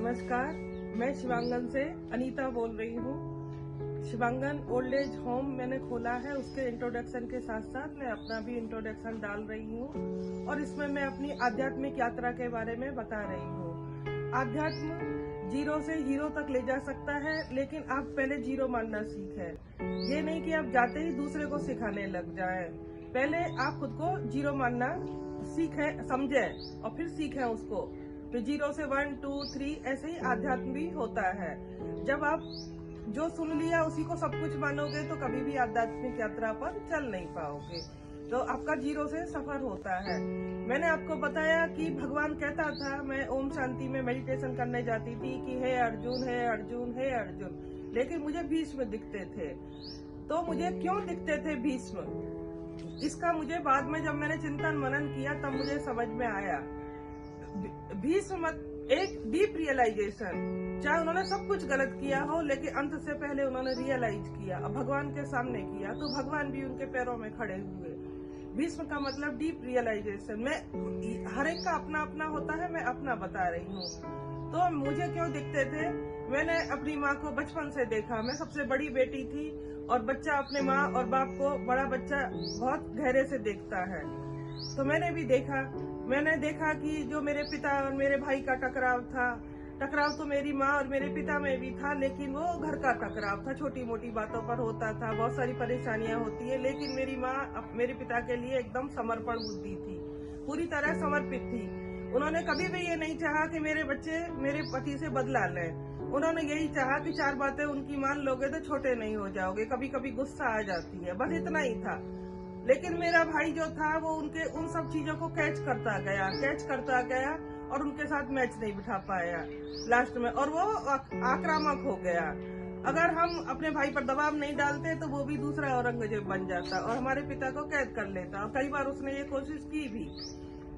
नमस्कार, मैं शिवांगन से अनीता बोल रही हूँ। शिवांगन ओल्ड एज होम मैंने खोला है, उसके इंट्रोडक्शन के साथ साथ मैं अपना भी इंट्रोडक्शन डाल रही हूँ और इसमें मैं अपनी आध्यात्मिक यात्रा के बारे में बता रही हूँ। आध्यात्म जीरो से हीरो तक ले जा सकता है, लेकिन आप पहले जीरो मानना सीखें। ये नहीं कि आप जाते ही दूसरे को सिखाने लग जाएं। पहले आप खुद को जीरो मानना सीखें, समझें और फिर सीखें उसको। तो 0 से 1, 2, 3 ऐसे ही आध्यात्म भी होता है। जब आप जो सुन लिया उसी को सब कुछ मानोगे तो कभी भी आध्यात्मिक यात्रा पर चल नहीं पाओगे। तो आपका 0 से सफर होता है। मैंने आपको बताया कि भगवान कहता था, मैं ओम शांति में मेडिटेशन करने जाती थी कि हे अर्जुन, हे अर्जुन, हे अर्जुन, लेकिन मुझे भीष्म दिखते थे। तो मुझे क्यों दिखते थे भीष्म, इसका मुझे बाद में जब मैंने चिंतन मनन किया तब मुझे समझ में आया। भीष्म एक डीप रियलाइजेशन, चाहे उन्होंने सब कुछ गलत किया हो लेकिन अंत से पहले उन्होंने रियलाइज किया और भगवान के सामने किया तो भगवान भी उनके पैरों में खड़े हुए। भीष्म का मतलब डीप रियलाइजेशन। मैं हर एक का अपना अपना होता है, मैं अपना बता रही हूँ। तो मुझे क्यों दिखते थे, मैंने अपनी माँ को बचपन से देखा। मैं सबसे बड़ी बेटी थी और बच्चा अपने माँ और बाप को, बड़ा बच्चा बहुत गहरे से देखता है। तो मैंने भी देखा, मैंने देखा कि जो मेरे पिता और मेरे भाई का टकराव था, टकराव तो मेरी माँ और मेरे पिता में भी था, लेकिन वो घर का टकराव था, छोटी मोटी बातों पर होता था, बहुत सारी परेशानियां होती है। लेकिन मेरी माँ मेरे पिता के लिए एकदम समर्पण बुद्धि थी, पूरी तरह समर्पित थी। उन्होंने कभी भी ये नहीं चाहा कि मेरे बच्चे मेरे पति से बदला लें। उन्होंने यही चाहा कि 4 बातें उनकी मान लोगे तो छोटे नहीं हो जाओगे, कभी कभी गुस्सा आ जाती है, बस इतना ही था। लेकिन मेरा भाई जो था वो उनके उन सब चीजों को कैच करता गया और उनके साथ मैच नहीं बिठा पाया लास्ट में, और वो आक्रामक हो गया। अगर हम अपने भाई पर दबाव नहीं डालते तो वो भी दूसरा औरंगजेब बन जाता और हमारे पिता को कैद कर लेता, और कई बार उसने ये कोशिश की भी।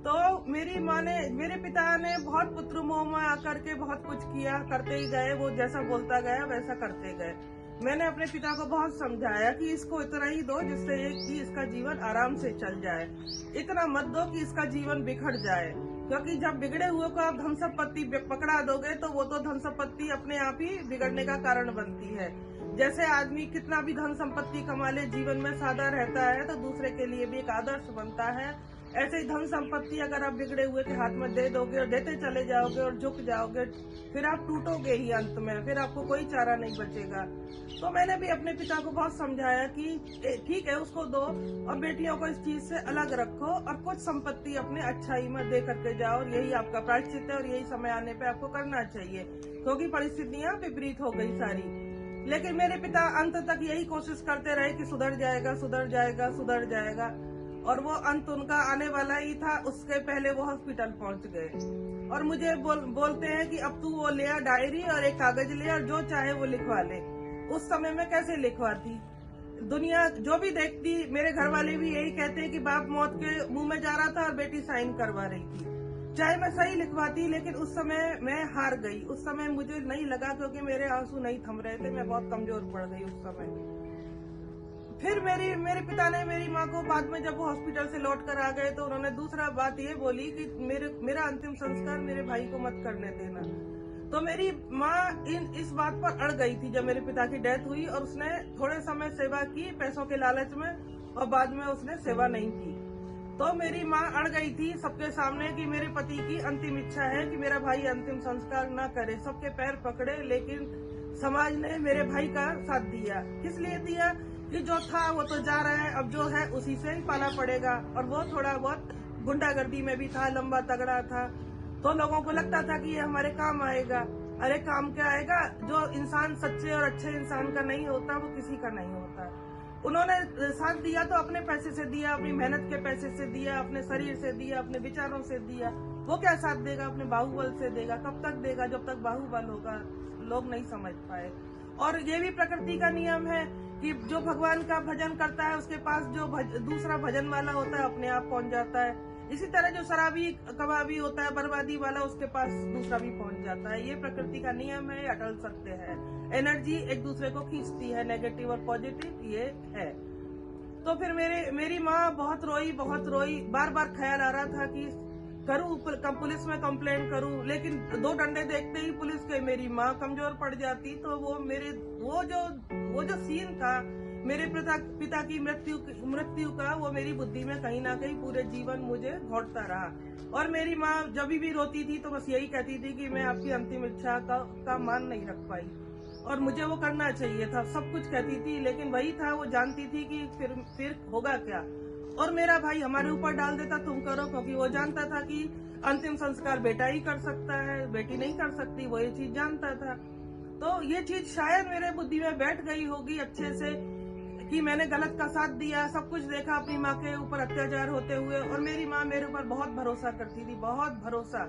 तो मेरे पिता ने बहुत पुत्र मोह में आकर के बहुत कुछ किया, करते ही गए, वो जैसा बोलता गया वैसा करते गए। मैंने अपने पिता को बहुत समझाया कि इसको इतना ही दो जिससे कि इसका जीवन आराम से चल जाए, इतना मत दो कि इसका जीवन बिखर जाए, क्योंकि जब बिगड़े हुए को आप धन संपत्ति पकड़ा दोगे तो वो तो धन संपत्ति अपने आप ही बिगड़ने का कारण बनती है। जैसे आदमी कितना भी धन संपत्ति कमा ले, जीवन में सादा रहता है तो दूसरे के लिए भी एक आदर्श बनता है। ऐसे ही धन संपत्ति अगर आप बिगड़े हुए के हाथ में दे दोगे और देते चले जाओगे और झुक जाओगे, फिर आप टूटोगे ही अंत में, फिर आपको कोई चारा नहीं बचेगा। तो मैंने भी अपने पिता को बहुत समझाया कि ठीक है उसको दो और बेटियों को इस चीज से अलग रखो और कुछ संपत्ति अपने अच्छाई में दे करके जाओ, और यही आपका प्रायश्चित है और यही समय आने पे आपको करना चाहिए, क्योंकि परिस्थितियां विपरीत हो गई सारी। लेकिन मेरे पिता अंत तक यही कोशिश करते रहे कि सुधर जाएगा, सुधर जाएगा, सुधर जाएगा, और वो अंत उनका आने वाला ही था। उसके पहले वो हॉस्पिटल पहुंच गए और मुझे बोलते हैं कि अब तू वो ले आ डायरी और एक कागज ले और जो चाहे वो लिखवा ले। उस समय में कैसे लिखवाती, दुनिया जो भी देखती, मेरे घर वाले भी यही कहते कि बाप मौत के मुंह में जा रहा था और बेटी साइन करवा रही थी। चाहे मैं सही लिखवाती, लेकिन उस समय मैं हार गई। उस समय मुझे नहीं लगा, क्योंकि मेरे आंसू नहीं थम रहे थे, मैं बहुत कमजोर पड़ गई उस समय। फिर मेरे पिता ने मेरी माँ को बाद में जब वो हॉस्पिटल से लौट कर आ गए तो उन्होंने दूसरा बात ये बोली कि मेरा अंतिम संस्कार मेरे भाई को मत करने देना। तो मेरी माँ इस बात पर अड़ गई थी जब मेरे पिता की डेथ हुई, और उसने थोड़े समय सेवा की पैसों के लालच में, और बाद में उसने सेवा नहीं की। तो मेरी माँ अड़ गई थी सबके सामने कि मेरे पति की अंतिम इच्छा है कि मेरा भाई अंतिम संस्कार न करे। सबके पैर पकड़े, लेकिन समाज ने मेरे भाई का साथ दिया। किस लिए दिया कि जो था वो तो जा रहा है, अब जो है उसी से ही पाला पड़ेगा। और वो थोड़ा बहुत गुंडागर्दी में भी था, लंबा तगड़ा था, तो लोगों को लगता था कि ये हमारे काम आएगा। अरे काम क्या आएगा, जो इंसान सच्चे और अच्छे इंसान का नहीं होता वो किसी का नहीं होता। उन्होंने साथ दिया तो अपने पैसे से दिया, अपनी मेहनत के पैसे से दिया, अपने शरीर से दिया, अपने विचारों से दिया। वो क्या साथ देगा, अपने बाहुबल से देगा। कब तक देगा, जब तक बाहुबल होगा। लोग नहीं समझ पाए। और ये भी प्रकृति का नियम है कि जो भगवान का भजन करता है उसके पास जो दूसरा भजन वाला होता है अपने आप पहुंच जाता है। इसी तरह जो शराबी कबाबी होता है, बर्बादी वाला, उसके पास दूसरा भी पहुंच जाता है। ये प्रकृति का नियम है, अटल सत्य है। एनर्जी एक दूसरे को खींचती है, नेगेटिव और पॉजिटिव, ये है। तो फिर मेरी माँ बहुत रोई, बार बार ख्याल आ रहा था कि करूं, पुलिस में कंप्लेंट करूं, लेकिन 2 डंडे देखते ही पुलिस के मेरी माँ कमजोर पड़ जाती। तो वो जो सीन था मेरे पिता की मृत्यु का, वो मेरी बुद्धि में कहीं ना कहीं पूरे जीवन मुझे घोटता रहा। और मेरी माँ जब भी रोती थी तो बस यही कहती थी कि मैं आपकी अंतिम इच्छा का मान नहीं रख पाई और मुझे वो करना चाहिए था, सब कुछ कहती थी। लेकिन वही था, वो जानती थी कि फिर होगा क्या। और मेरा भाई हमारे ऊपर डाल देता तुम करो, क्योंकि वो जानता था कि अंतिम संस्कार बेटा ही कर सकता है, बेटी नहीं कर सकती, वो ये चीज जानता था। तो ये चीज शायद मेरे बुद्धि में बैठ गई होगी अच्छे से कि मैंने गलत का साथ दिया, सब कुछ देखा अपनी माँ के ऊपर अत्याचार होते हुए। और मेरी माँ मेरे ऊपर बहुत भरोसा करती थी, बहुत भरोसा।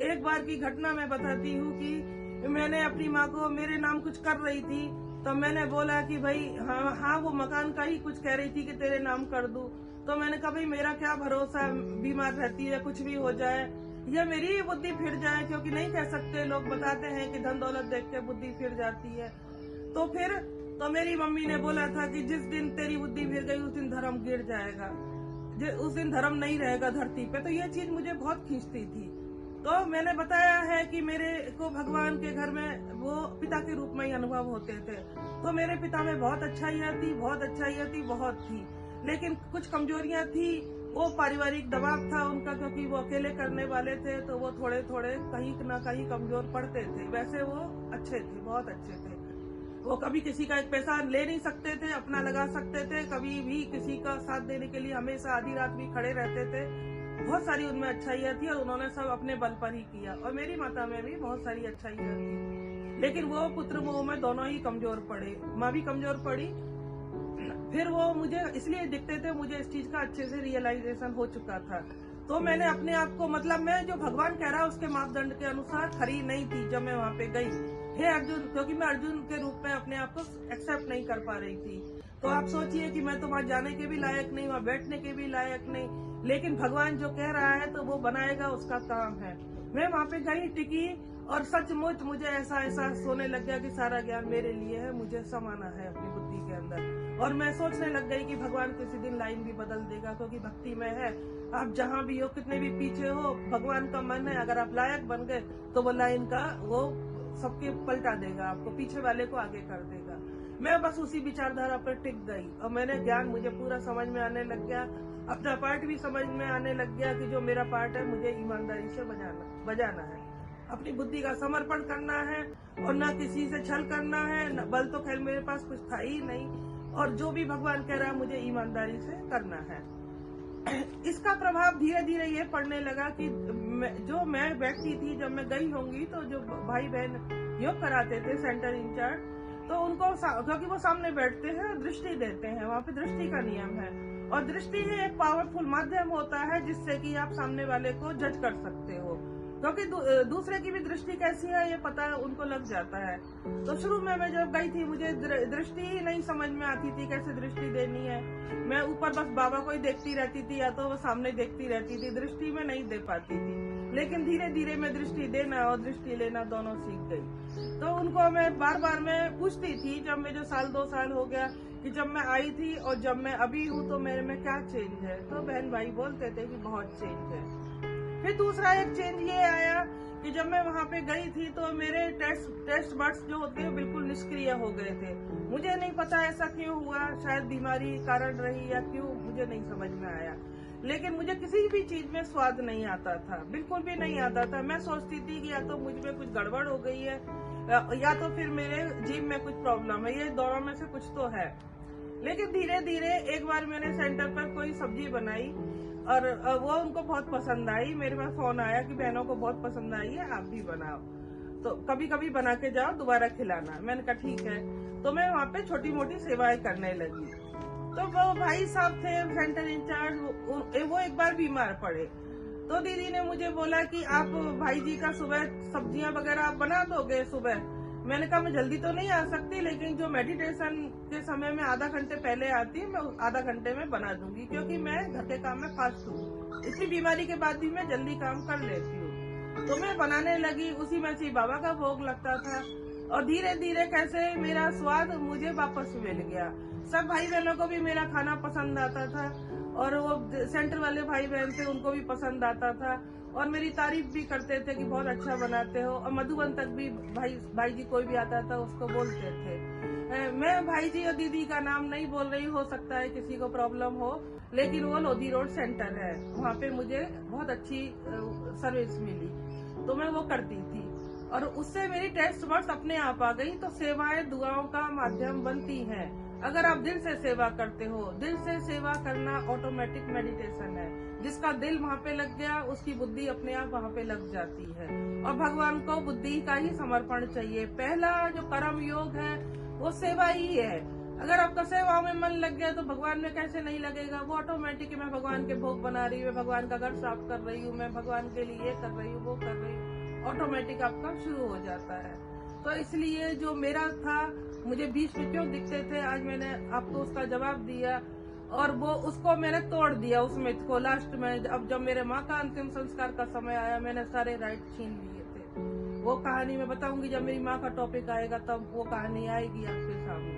एक बार की घटना मैं बताती हूँ कि मैंने अपनी माँ को, मेरे नाम कुछ कर रही थी, तो मैंने बोला कि भाई हाँ वो मकान का ही कुछ कह रही थी कि तेरे नाम कर दूं। तो मैंने कहा भाई मेरा क्या भरोसा, बीमार रहती है, कुछ भी हो जाए या मेरी बुद्धि फिर जाए, क्योंकि नहीं कह सकते, लोग बताते हैं कि धन दौलत देख के बुद्धि फिर जाती है। तो मेरी मम्मी ने बोला था कि जिस दिन तेरी बुद्धि फिर गई उस दिन धर्म गिर जाएगा, उस दिन धर्म नहीं रहेगा धरती पे। तो ये चीज मुझे बहुत खींचती थी। तो मैंने बताया है कि मेरे को भगवान के घर में वो पिता के रूप में ही अनुभव होते थे। तो मेरे पिता में बहुत अच्छाइयाँ थी, बहुत थी, लेकिन कुछ कमजोरियां थी। वो पारिवारिक दबाव था उनका, क्योंकि वो अकेले करने वाले थे, तो वो थोड़े कहीं ना कहीं कमजोर पड़ते थे। वैसे वो अच्छे थे, बहुत अच्छे थे। वो कभी किसी का एक पैसा ले नहीं सकते थे, अपना लगा सकते थे, कभी भी किसी का साथ देने के लिए हमेशा आधी रात भी खड़े रहते थे। बहुत सारी उनमें अच्छाइयाँ थी और उन्होंने सब अपने बल पर ही किया। और मेरी माता में भी बहुत सारी अच्छाइयाँ थी, लेकिन वो पुत्र मोह में दोनों ही कमजोर पड़े। माँ भी कमजोर पड़ी, फिर वो मुझे इसलिए दिखते थे, मुझे इस चीज का अच्छे से रियलाइजेशन हो चुका था। तो मैंने अपने आप को, मतलब मैं जो भगवान कह रहा उसके मापदंड के अनुसार खरी नहीं थी जब मैं वहाँ पे गई। हे अर्जुन, क्योंकि मैं अर्जुन के रूप में अपने आप को एक्सेप्ट नहीं कर पा रही थी। तो आप सोचिए कि मैं तो वहाँ जाने के भी लायक नहीं, वहाँ बैठने के भी लायक नहीं, लेकिन भगवान जो कह रहा है तो वो बनाएगा, उसका काम है। मैं वहाँ पे गई, टिकी, और सचमुच मुझे ऐसा एहसास होने लग गया कि सारा ज्ञान मेरे लिए है, मुझे समाना है अपनी बुद्धि के अंदर। और मैं सोचने लग गई कि भगवान किसी दिन लाइन भी बदल देगा, क्योंकि भक्ति में है, आप जहाँ भी हो, कितने भी पीछे हो, भगवान का मन है, अगर आप लायक बन गए तो वो लाइन का वो सबके पलटा देगा, आपको पीछे वाले को आगे कर देगा। मैं बस उसी विचारधारा पर टिक गई और मैंने ज्ञान मुझे पूरा समझ में आने लग गया। अपना पार्ट भी समझ में आने लग गया कि जो मेरा पार्ट है मुझे ईमानदारी से बजाना है, अपनी बुद्धि का समर्पण करना है और न किसी से छल करना है। न बल तो खैर मेरे पास कुछ था ही नहीं, और जो भी भगवान कह रहा है मुझे ईमानदारी से करना है। इसका प्रभाव धीरे धीरे ये पड़ने लगा कि जो मैं बैठती थी, जब मैं गई होंगी तो जो भाई बहन योग कराते थे सेंटर इंचार्ज, तो उनको क्योंकि वो सामने बैठते हैं और दृष्टि देते हैं, वहाँ पे दृष्टि का नियम है, और दृष्टि ही एक पावरफुल माध्यम होता है जिससे कि आप सामने वाले को जज कर सकते हो, क्योंकि दूसरे की भी दृष्टि कैसी है ये पता उनको लग जाता है। तो शुरू में मैं जब गई थी मुझे दृष्टि ही नहीं समझ में आती थी, कैसे दृष्टि देनी है। मैं ऊपर बस बाबा को ही देखती रहती थी या तो वो सामने देखती रहती थी, दृष्टि में नहीं दे पाती थी। लेकिन धीरे धीरे मैं दृष्टि देना और दृष्टि लेना दोनों सीख गई। तो उनको मैं बार बार मैं पूछती थी, जब मुझे 1-2 साल हो गया, कि जब मैं आई थी और जब मैं अभी हूँ तो मेरे में क्या चेंज है। तो बहन भाई बोलते थे कि बहुत चेंज है। फिर दूसरा एक चेंज ये आया कि जब मैं वहाँ पे गई थी तो मेरे टेस्ट बर्ड्स जो होते हैं बिल्कुल निष्क्रिय हो गए थे। मुझे नहीं पता ऐसा क्यों हुआ, शायद बीमारी कारण रही या क्यों, मुझे नहीं समझ में आया। लेकिन मुझे किसी भी चीज में स्वाद नहीं आता था, बिल्कुल भी नहीं आता था। मैं सोचती थी कि या तो मुझ में कुछ गड़बड़ हो गई है या तो फिर मेरे जीभ में कुछ प्रॉब्लम है, ये दोनों में से कुछ तो है। लेकिन धीरे धीरे एक बार मैंने सेंटर पर कोई सब्जी बनाई और वो उनको बहुत पसंद आई। मेरे पास फोन आया कि बहनों को बहुत पसंद आई है, आप भी बनाओ, तो कभी कभी बना के जाओ, दोबारा खिलाना। मैंने कहा ठीक है। तो मैं वहाँ पे छोटी मोटी सेवाएं करने लगी। तो वो भाई साहब थे सेंटर इंचार्ज, वो एक बार बीमार पड़े। तो दीदी ने मुझे बोला कि आप भाई जी का सुबह सब्जियां वगैरह आप बना दोगे सुबह। मैंने कहा मैं जल्दी तो नहीं आ सकती, लेकिन जो मेडिटेशन के समय में आधा घंटे पहले आती है मैं आधा घंटे में बना दूंगी, क्योंकि मैं घर के काम में फास्ट हूँ। इसी बीमारी के बाद भी मैं जल्दी काम कर लेती हूँ। तो मैं बनाने लगी, उसी में से बाबा का भोग लगता था और धीरे धीरे कैसे मेरा स्वाद मुझे वापस मिल गया। सब भाई बहनों को भी मेरा खाना पसंद आता था और वो सेंटर वाले भाई बहन थे उनको भी पसंद आता था। और मेरी तारीफ भी करते थे कि बहुत अच्छा बनाते हो, और मधुबन तक भी भाई जी कोई भी आता था उसको बोलते थे। मैं भाई जी और दीदी का नाम नहीं बोल रही, हो सकता है किसी को प्रॉब्लम हो, लेकिन वो लोधी रोड सेंटर है, वहाँ पे मुझे बहुत अच्छी सर्विस मिली, तो मैं वो करती थी और उससे मेरी टेस्ट बड्स अपने आप आ गई। तो सेवाएं दुआओं का माध्यम बनती हैं। अगर आप दिल से सेवा करते हो, दिल से सेवा करना ऑटोमेटिक मेडिटेशन है। जिसका दिल वहाँ पे लग गया उसकी बुद्धि अपने आप वहाँ पे लग जाती है। और भगवान को बुद्धि का ही समर्पण चाहिए। पहला जो कर्म योग है वो सेवा ही है। अगर आपका सेवा में मन लग गया तो भगवान में कैसे नहीं लगेगा। वो ऑटोमेटिक मैं भगवान के भोग बना रही हूँ, मैं भगवान का घर साफ कर रही हूँ, मैं भगवान के लिए ये कर रही हूँ, वो कर रही हूँ, ऑटोमेटिक आपका शुरू हो जाता है। तो इसलिए जो मेरा था, मुझे बीच में क्यों दिखते थे, आज मैंने आपको उसका जवाब दिया और वो उसको मैंने तोड़ दिया उस मिथ को। लास्ट में अब जब मेरे माँ का अंतिम संस्कार का समय आया, मैंने सारे राइट छीन लिए थे। वो कहानी मैं बताऊंगी जब मेरी माँ का टॉपिक आएगा, तब वो कहानी आएगी आपके सामने।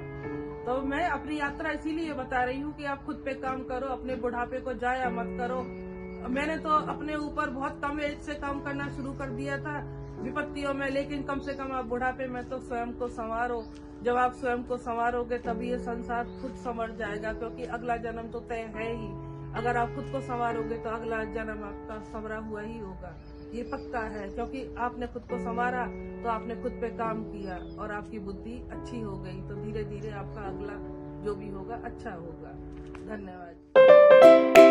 तो मैं अपनी यात्रा इसीलिए बता रही हूँ कि आप खुद पे काम करो, अपने बुढ़ापे को जाया मत करो। मैंने तो अपने ऊपर बहुत कम एज से काम करना शुरू कर दिया था विपत्तियों में, लेकिन कम से कम आप बुढ़ापे में तो स्वयं को संवारो। जब आप स्वयं को संवारोगे तभी ये संसार खुद संवर जाएगा, क्योंकि अगला जन्म तो तय है ही। अगर आप खुद को संवारोगे तो अगला जन्म आपका संवरा हुआ ही होगा, ये पक्का है। क्योंकि आपने खुद को संवारा तो आपने खुद पे काम किया और आपकी बुद्धि अच्छी हो गई, तो धीरे धीरे आपका अगला जो भी होगा अच्छा होगा। धन्यवाद।